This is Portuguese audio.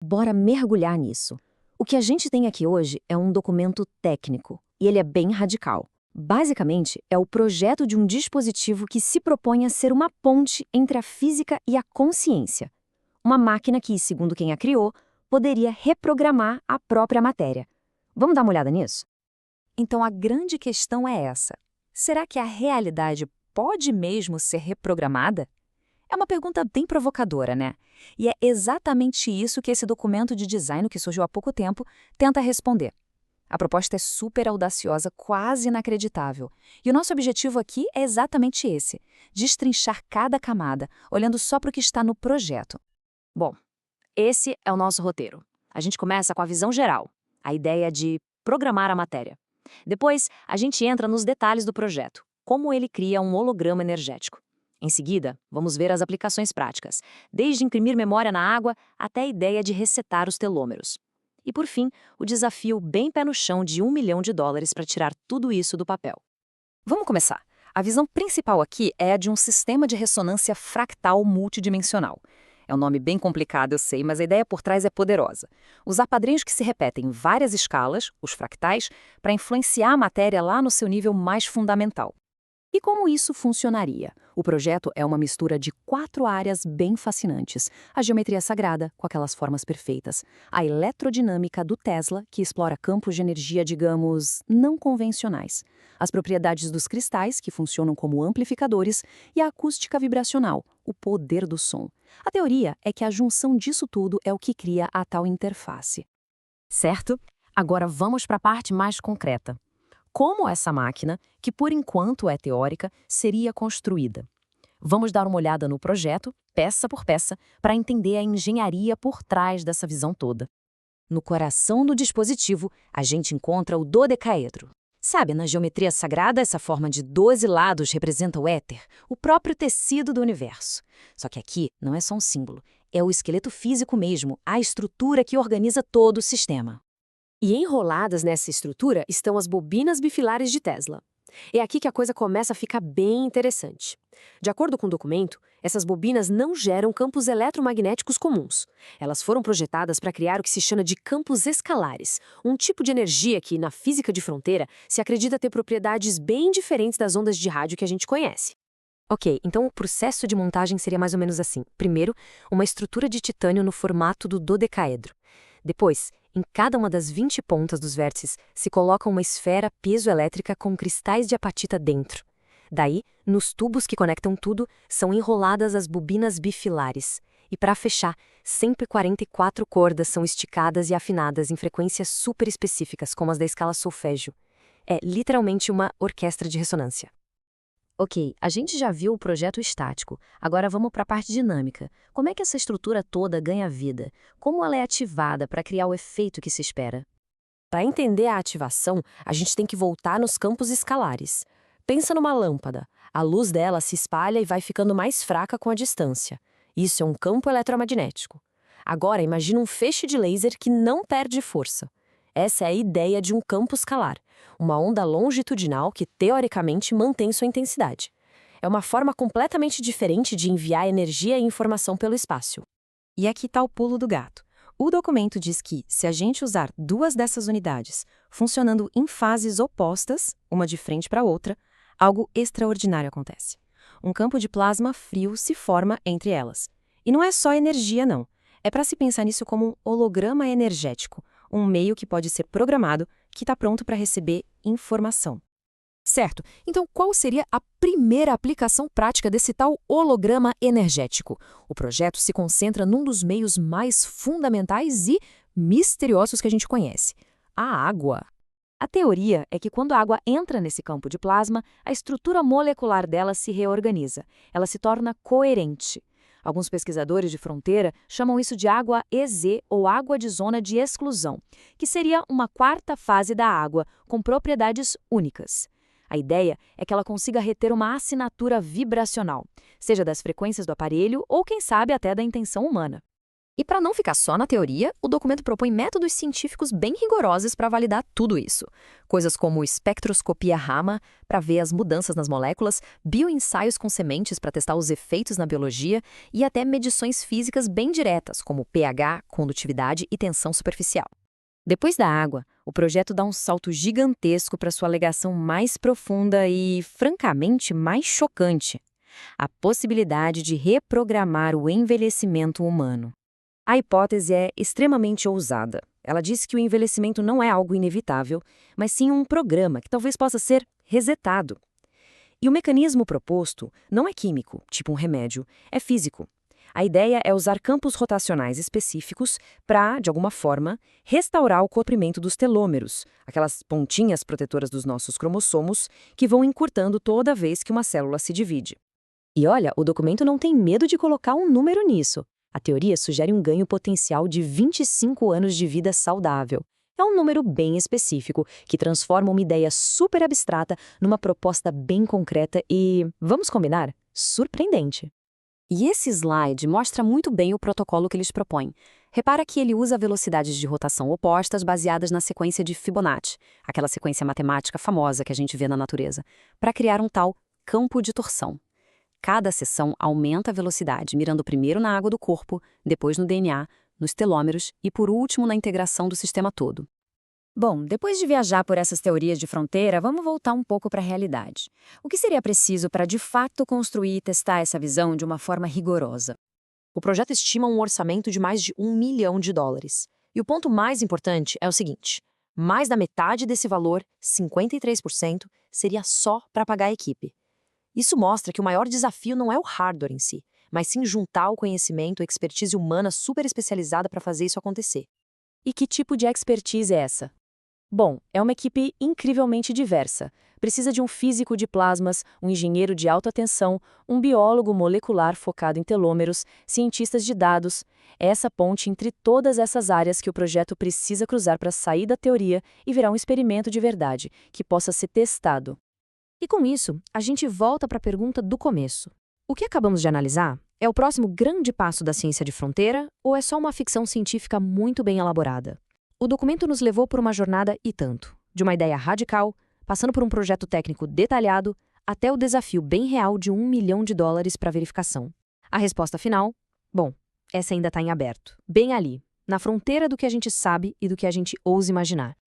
Bora mergulhar nisso. O que a gente tem aqui hoje é um documento técnico, e ele é bem radical. Basicamente, é o projeto de um dispositivo que se propõe a ser uma ponte entre a física e a consciência. Uma máquina que, segundo quem a criou, poderia reprogramar a própria matéria. Vamos dar uma olhada nisso? Então a grande questão é essa: será que a realidade pode mesmo ser reprogramada? É uma pergunta bem provocadora, né? E é exatamente isso que esse documento de design que surgiu há pouco tempo tenta responder. A proposta é super audaciosa, quase inacreditável. E o nosso objetivo aqui é exatamente esse: destrinchar cada camada, olhando só para o que está no projeto. Bom, esse é o nosso roteiro. A gente começa com a visão geral, a ideia de programar a matéria. Depois, a gente entra nos detalhes do projeto, como ele cria um holograma energético. Em seguida, vamos ver as aplicações práticas, desde imprimir memória na água até a ideia de resetar os telômeros. E por fim, o desafio bem pé no chão de US$ 1 milhão para tirar tudo isso do papel. Vamos começar. A visão principal aqui é a de um sistema de ressonância fractal multidimensional. É um nome bem complicado, eu sei, mas a ideia por trás é poderosa. Usar padrões que se repetem em várias escalas, os fractais, para influenciar a matéria lá no seu nível mais fundamental. E como isso funcionaria? O projeto é uma mistura de 4 áreas bem fascinantes. A geometria sagrada, com aquelas formas perfeitas. A eletrodinâmica do Tesla, que explora campos de energia, digamos, não convencionais. As propriedades dos cristais, que funcionam como amplificadores. E a acústica vibracional, o poder do som. A teoria é que a junção disso tudo é o que cria a tal interface. Certo? Agora vamos para a parte mais concreta. Como essa máquina, que por enquanto é teórica, seria construída? Vamos dar uma olhada no projeto, peça por peça, para entender a engenharia por trás dessa visão toda. No coração do dispositivo, a gente encontra o dodecaedro. Sabe, na geometria sagrada, essa forma de 12 lados representa o éter, o próprio tecido do universo. Só que aqui não é só um símbolo, é o esqueleto físico mesmo, a estrutura que organiza todo o sistema. E enroladas nessa estrutura estão as bobinas bifilares de Tesla. É aqui que a coisa começa a ficar bem interessante. De acordo com o documento, essas bobinas não geram campos eletromagnéticos comuns. Elas foram projetadas para criar o que se chama de campos escalares, um tipo de energia que, na física de fronteira, se acredita ter propriedades bem diferentes das ondas de rádio que a gente conhece. Ok, então o processo de montagem seria mais ou menos assim. Primeiro, uma estrutura de titânio no formato do dodecaedro. Depois, em cada uma das 20 pontas dos vértices, se coloca uma esfera piezoelétrica com cristais de apatita dentro. Daí, nos tubos que conectam tudo, são enroladas as bobinas bifilares. E para fechar, sempre 44 cordas são esticadas e afinadas em frequências super específicas, como as da escala solfégio. É literalmente uma orquestra de ressonância. Ok, a gente já viu o projeto estático, agora vamos para a parte dinâmica. Como é que essa estrutura toda ganha vida? Como ela é ativada para criar o efeito que se espera? Para entender a ativação, a gente tem que voltar nos campos escalares. Pensa numa lâmpada. A luz dela se espalha e vai ficando mais fraca com a distância. Isso é um campo eletromagnético. Agora, imagina um feixe de laser que não perde força. Essa é a ideia de um campo escalar, uma onda longitudinal que, teoricamente, mantém sua intensidade. É uma forma completamente diferente de enviar energia e informação pelo espaço. E aqui está o pulo do gato. O documento diz que, se a gente usar 2 dessas unidades, funcionando em fases opostas, uma de frente para a outra, algo extraordinário acontece. Um campo de plasma frio se forma entre elas. E não é só energia, não. É para se pensar nisso como um holograma energético, um meio que pode ser programado, que está pronto para receber informação. Certo, então qual seria a primeira aplicação prática desse tal holograma energético? O projeto se concentra num dos meios mais fundamentais e misteriosos que a gente conhece: a água. A teoria é que quando a água entra nesse campo de plasma, a estrutura molecular dela se reorganiza. Ela se torna coerente. Alguns pesquisadores de fronteira chamam isso de água EZ, ou água de zona de exclusão, que seria uma quarta fase da água, com propriedades únicas. A ideia é que ela consiga reter uma assinatura vibracional, seja das frequências do aparelho ou, quem sabe, até da intenção humana. E para não ficar só na teoria, o documento propõe métodos científicos bem rigorosos para validar tudo isso. Coisas como espectroscopia Raman, para ver as mudanças nas moléculas, bioensaios com sementes para testar os efeitos na biologia e até medições físicas bem diretas, como pH, condutividade e tensão superficial. Depois da água, o projeto dá um salto gigantesco para sua alegação mais profunda e, francamente, mais chocante: a possibilidade de reprogramar o envelhecimento humano. A hipótese é extremamente ousada. Ela diz que o envelhecimento não é algo inevitável, mas sim um programa que talvez possa ser resetado. E o mecanismo proposto não é químico, tipo um remédio, é físico. A ideia é usar campos rotacionais específicos para, de alguma forma, restaurar o comprimento dos telômeros, aquelas pontinhas protetoras dos nossos cromossomos que vão encurtando toda vez que uma célula se divide. E olha, o documento não tem medo de colocar um número nisso. A teoria sugere um ganho potencial de 25 anos de vida saudável. É um número bem específico, que transforma uma ideia super abstrata numa proposta bem concreta e, vamos combinar, surpreendente. E esse slide mostra muito bem o protocolo que eles propõem. Repara que ele usa velocidades de rotação opostas baseadas na sequência de Fibonacci, aquela sequência matemática famosa que a gente vê na natureza, para criar um tal campo de torção. Cada seção aumenta a velocidade, mirando primeiro na água do corpo, depois no DNA, nos telômeros e, por último, na integração do sistema todo. Bom, depois de viajar por essas teorias de fronteira, vamos voltar um pouco para a realidade. O que seria preciso para, de fato, construir e testar essa visão de uma forma rigorosa? O projeto estima um orçamento de mais de US$ 1 milhão. E o ponto mais importante é o seguinte: mais da metade desse valor, 53%, seria só para pagar a equipe. Isso mostra que o maior desafio não é o hardware em si, mas sim juntar o conhecimento e expertise humana super especializada para fazer isso acontecer. E que tipo de expertise é essa? Bom, é uma equipe incrivelmente diversa. Precisa de um físico de plasmas, um engenheiro de alta tensão, um biólogo molecular focado em telômeros, cientistas de dados. É essa ponte entre todas essas áreas que o projeto precisa cruzar para sair da teoria e virar um experimento de verdade, que possa ser testado. E com isso, a gente volta para a pergunta do começo. O que acabamos de analisar é o próximo grande passo da ciência de fronteira ou é só uma ficção científica muito bem elaborada? O documento nos levou por uma jornada e tanto, de uma ideia radical, passando por um projeto técnico detalhado, até o desafio bem real de US$ 1 milhão para verificação. A resposta final? Bom, essa ainda está em aberto, bem ali, na fronteira do que a gente sabe e do que a gente ousa imaginar.